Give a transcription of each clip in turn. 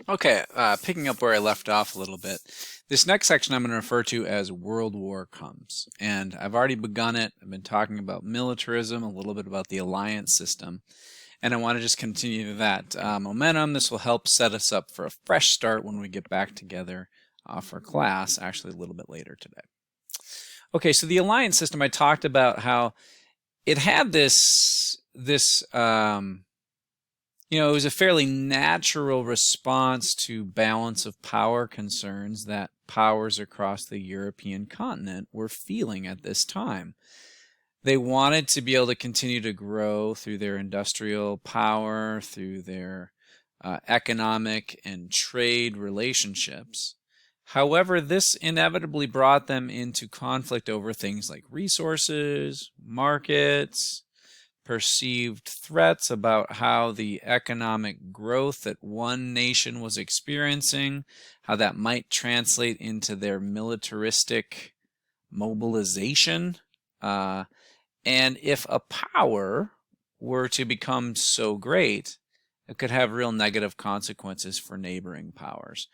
Okay, picking up where I left off a little bit. This next section I'm going to refer to as World War Comes. And I've already begun it. I've been talking about militarism, a little bit about the alliance system. And I want to just continue that momentum. This will help set us up for a fresh start when we get back together for class, actually a little bit later today. Okay, so the alliance system, I talked about how it had it was a fairly natural response to balance of power concerns that powers across the European continent were feeling at this time. They wanted to be able to continue to grow through their industrial power, through their economic and trade relationships. However, this inevitably brought them into conflict over things like resources, markets, perceived threats about how the economic growth that one nation was experiencing, how that might translate into their militaristic mobilization. And if a power were to become so great, it could have real negative consequences for neighboring powers.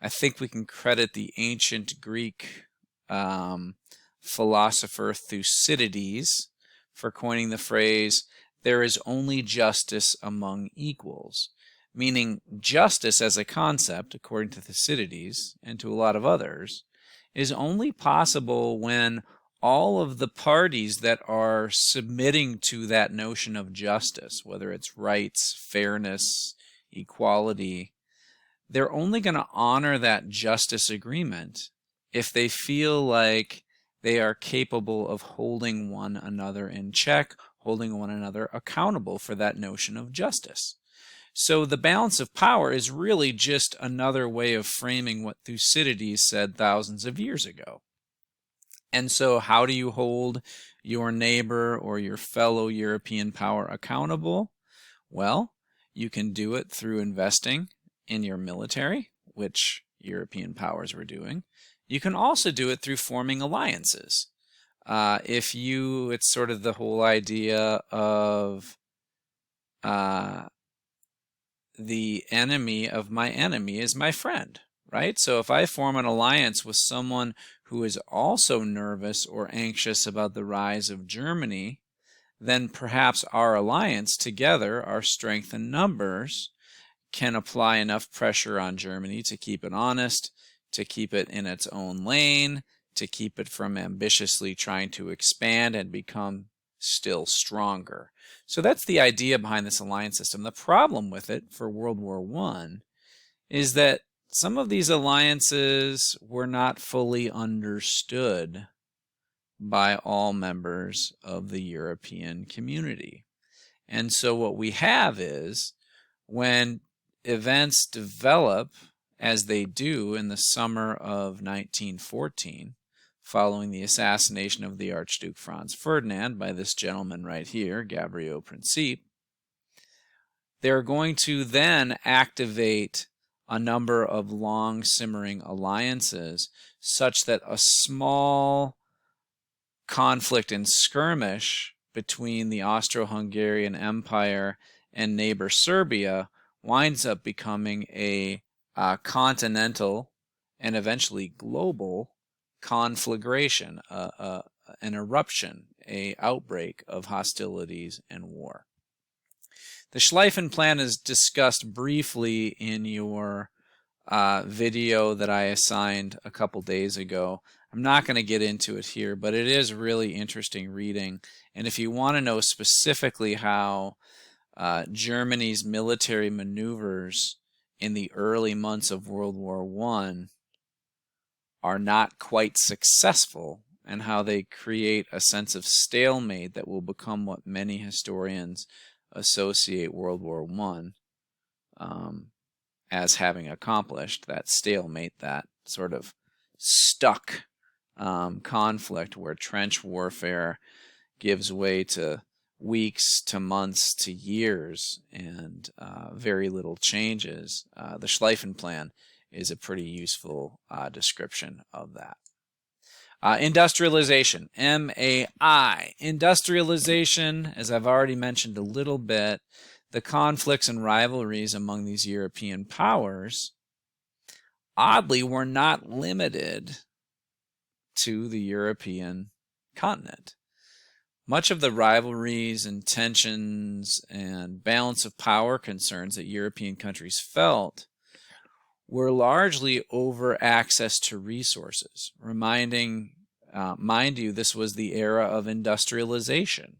I think we can credit the ancient Greek philosopher Thucydides for coining the phrase, "There is only justice among equals," meaning justice as a concept, according to Thucydides and to a lot of others, is only possible when all of the parties that are submitting to that notion of justice, whether it's rights, fairness, equality, they're only going to honor that justice agreement if they feel like they are capable of holding one another in check, holding one another accountable for that notion of justice. So the balance of power is really just another way of framing what Thucydides said thousands of years ago. And so how do you hold your neighbor or your fellow European power accountable? Well, you can do it through investing in your military, which European powers were doing. You can also do it through forming alliances. It's sort of the whole idea of the enemy of my enemy is my friend, right? So if I form an alliance with someone who is also nervous or anxious about the rise of Germany, then perhaps our alliance together, our strength in numbers, can apply enough pressure on Germany to keep it honest, to keep it in its own lane, to keep it from ambitiously trying to expand and become still stronger. So that's the idea behind this alliance system. The problem with it for World War I is that some of these alliances were not fully understood by all members of the European community. And so what we have is when events develop as they do in the summer of 1914, following the assassination of the Archduke Franz Ferdinand by this gentleman right here, Gabriel Principe, they're going to then activate a number of long simmering alliances such that a small conflict and skirmish between the Austro-Hungarian Empire and neighbor Serbia winds up becoming a continental and eventually global conflagration, an eruption, an outbreak of hostilities and war. The Schleifen Plan is discussed briefly in your video that I assigned a couple days ago. I'm not going to get into it here, but it is really interesting reading. And if you want to know specifically how Germany's military maneuvers in the early months of World War I are not quite successful and how they create a sense of stalemate that will become what many historians associate World War I as having accomplished, that stalemate, that sort of stuck conflict where trench warfare gives way to weeks to months to years and very little changes. The Schleifen Plan is a pretty useful description of that. Industrialization, MAI. Industrialization, as I've already mentioned a little bit, the conflicts and rivalries among these European powers, oddly, were not limited to the European continent. Much of the rivalries and tensions and balance of power concerns that European countries felt were largely over access to resources. Mind you, this was the era of industrialization.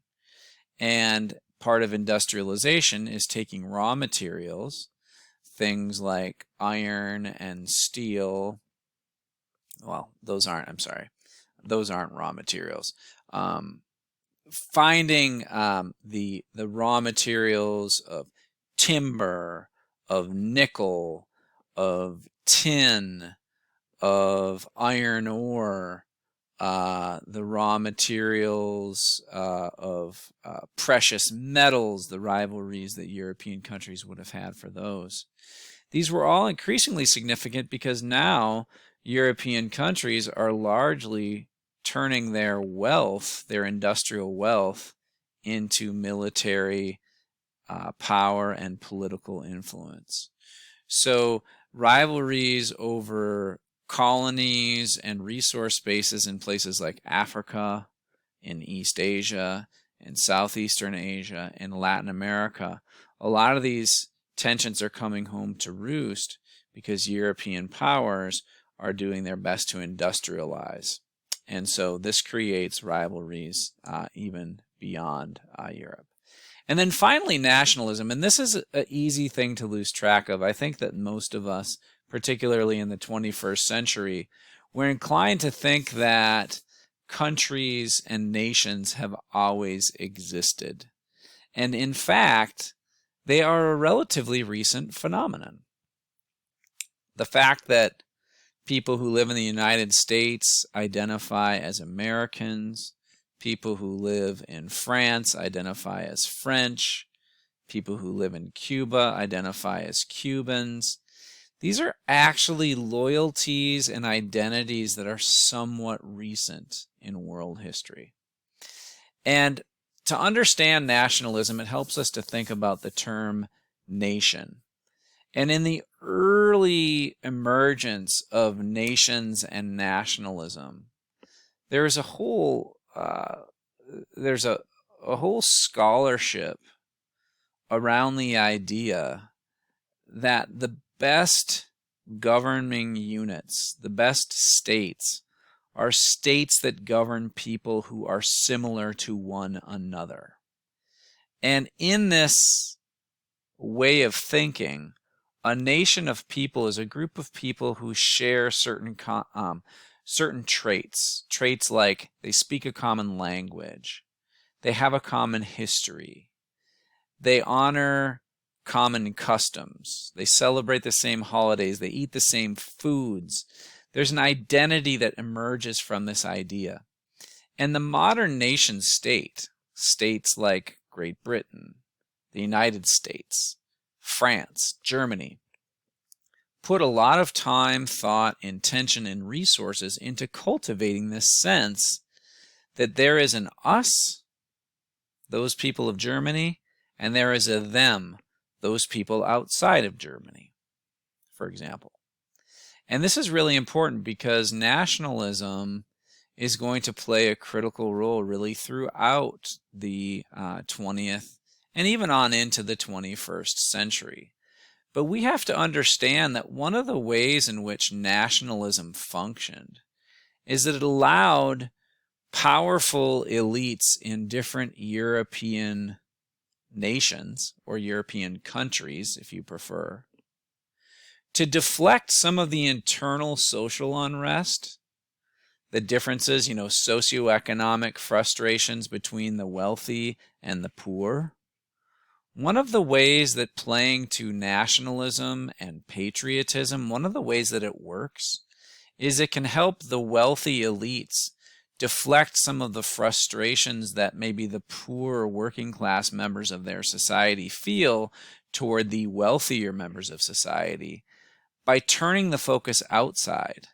And part of industrialization is taking raw materials, things like iron and steel. Well, those aren't raw materials. Finding the raw materials of timber, of nickel, of tin, of iron ore, the raw materials of precious metals, the rivalries that European countries would have had for those. These were all increasingly significant because now European countries are largely turning their wealth, their industrial wealth, into military power and political influence. So rivalries over colonies and resource bases in places like Africa, in East Asia, in Southeastern Asia, in Latin America, a lot of these tensions are coming home to roost because European powers are doing their best to industrialize. And so this creates rivalries even beyond Europe. And then finally, nationalism. And this is an easy thing to lose track of. I think that most of us, particularly in the 21st century, we're inclined to think that countries and nations have always existed. And in fact, they are a relatively recent phenomenon. The fact that people who live in the United States identify as Americans, people who live in France identify as French, people who live in Cuba identify as Cubans. These are actually loyalties and identities that are somewhat recent in world history. And to understand nationalism, it helps us to think about the term nation. And in the early emergence of nations and nationalism, there's a whole scholarship around the idea that the best governing units, the best states, are states that govern people who are similar to one another. And in this way of thinking, a nation of people is a group of people who share certain traits like they speak a common language, they have a common history, they honor common customs, they celebrate the same holidays, they eat the same foods. There's an identity that emerges from this idea. And the modern nation state, states like Great Britain, the United States, France, Germany, put a lot of time, thought, intention, and resources into cultivating this sense that there is an us, those people of Germany, and there is a them, those people outside of Germany, for example. And this is really important because nationalism is going to play a critical role really throughout the 20th and even on into the 21st century. But we have to understand that one of the ways in which nationalism functioned is that it allowed powerful elites in different European nations, or European countries, if you prefer, to deflect some of the internal social unrest, the differences, socioeconomic frustrations between the wealthy and the poor. One of the ways that playing to nationalism and patriotism, one of the ways that it works is it can help the wealthy elites deflect some of the frustrations that maybe the poor working class members of their society feel toward the wealthier members of society by turning the focus outside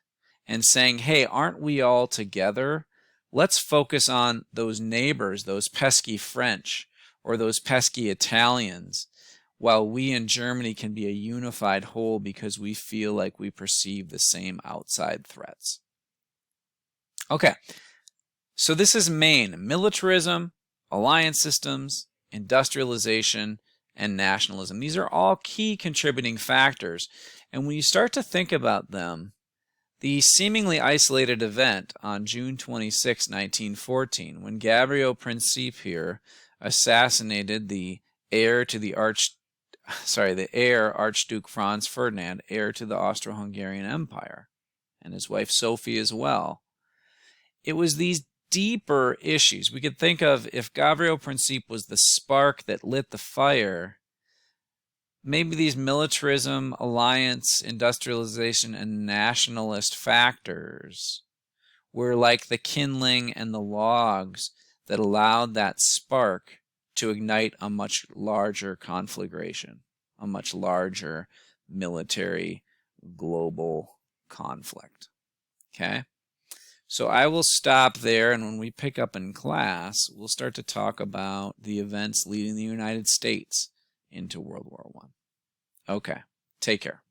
and saying, hey, aren't we all together? Let's focus on those neighbors, those pesky French, or those pesky Italians, while we in Germany can be a unified whole because we feel like we perceive the same outside threats. Okay, so this is main: militarism, alliance systems, industrialization, and nationalism. These are all key contributing factors. And when you start to think about them, the seemingly isolated event on June 26, 1914, when Gabriel Principe here assassinated the heir to the Archduke Franz Ferdinand, heir to the Austro-Hungarian Empire, and his wife Sophie as well. It was these deeper issues. We could think of, if Gabriel Principe was the spark that lit the fire, maybe these militarism, alliance, industrialization, and nationalist factors were like the kindling and the logs that allowed that spark to ignite a much larger conflagration, a much larger military global conflict. Okay? So I will stop there, and when we pick up in class, we'll start to talk about the events leading the United States into World War I. Okay, take care.